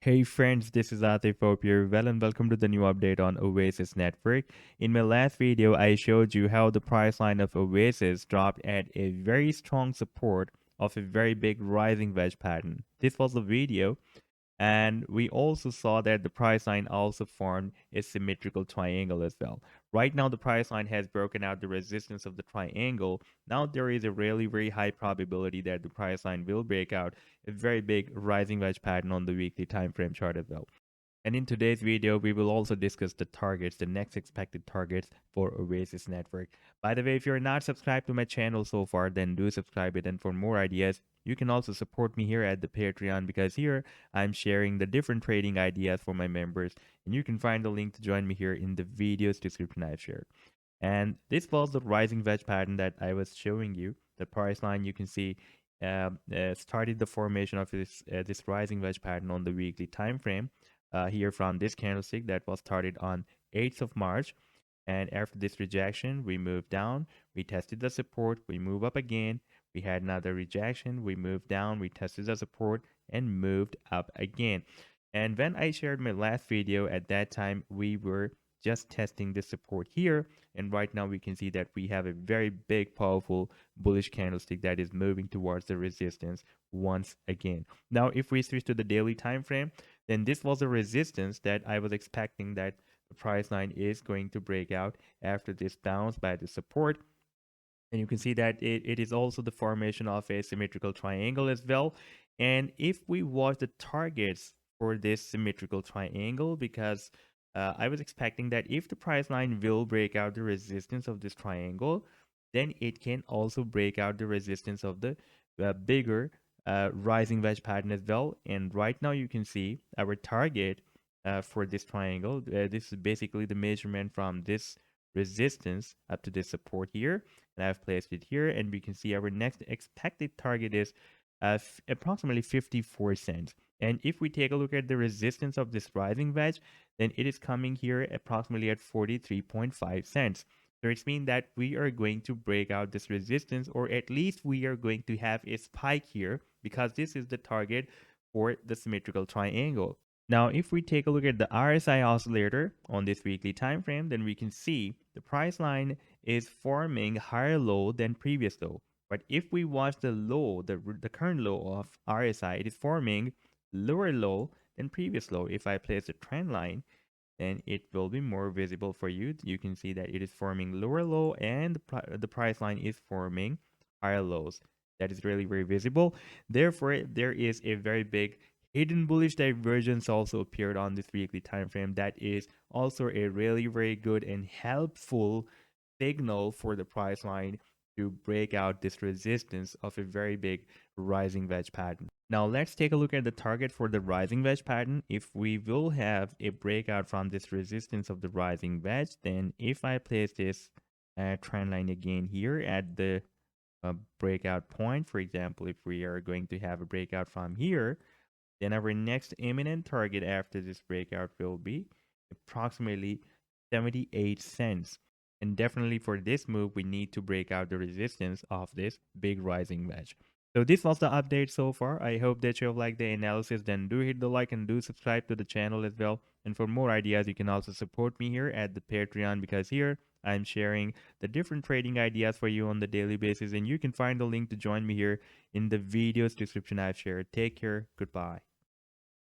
Hey friends, this is Atif. Hope you're well and welcome to the new update on Oasis Network. In my last video, I showed you how the price line of Oasis dropped at a very strong support of a very big rising wedge pattern. This was the video, and we also saw that the price line also formed a symmetrical triangle as well. Right now, the price line has broken out the resistance of the triangle. Now there is a really very high probability that the price line will break out a very big rising wedge pattern on the weekly time frame chart as well. And in today's video, we will also discuss the targets, the next expected targets for Oasis Network. By the way, if you're not subscribed to my channel so far, then do subscribe it. And for more ideas, you can also support me here at the Patreon because here I'm sharing the different trading ideas for my members. And you can find the link to join me here in the video's description I've shared. And this was the rising wedge pattern that I was showing you. The price line you can see started the formation of this rising wedge pattern on the weekly time frame here from this candlestick that was started on 8th of March. And after this rejection, we moved down, we tested the support, we move up again, we had another rejection, we moved down, we tested the support and moved up again. And when I shared my last video at that time, we were just testing the support here, and right now we can see that we have a very big powerful bullish candlestick that is moving towards the resistance once again. Now if we switch to the daily time frame, then this was a resistance that I was expecting that the price line is going to break out after this bounce by the support. And you can see that it is also the formation of a symmetrical triangle as well. And if we watch the targets for this symmetrical triangle, because I was expecting that if the price line will break out the resistance of this triangle, then it can also break out the resistance of the bigger rising wedge pattern as well. And right now you can see our target for this triangle. This is basically the measurement from this resistance up to this support here, and I've placed it here, and we can see our next expected target is approximately 54 cents. And if we take a look at the resistance of this rising wedge, then it is coming here approximately at 43.5 cents. So it's mean that we are going to break out this resistance, or at least we are going to have a spike here, because this is the target for the symmetrical triangle. Now, if we take a look at the RSI oscillator on this weekly time frame, then we can see the price line is forming higher low than previous low. But if we watch the low, the current low of RSI, it is forming lower low than previous low. If I place a trend line, then it will be more visible for you. You can see that it is forming lower low, and the price line is forming higher lows. That is really very visible. Therefore, there is a very big hidden bullish divergence also appeared on this weekly time frame. That is also a really very good and helpful signal for the price line to break out this resistance of a very big rising wedge pattern. Now let's take a look at the target for the rising wedge pattern. If we will have a breakout from this resistance of the rising wedge, then if I place this trend line again here at the breakout point, for example, if we are going to have a breakout from here, then our next imminent target after this breakout will be approximately 78 cents. And definitely for this move, we need to break out the resistance of this big rising wedge. So this was the update so far. I hope that you have liked the analysis. Then do hit the like and do subscribe to the channel as well. And for more ideas, you can also support me here at the Patreon, because here I'm sharing the different trading ideas for you on the daily basis. And you can find the link to join me here in the video's description I've shared. Take care. Goodbye.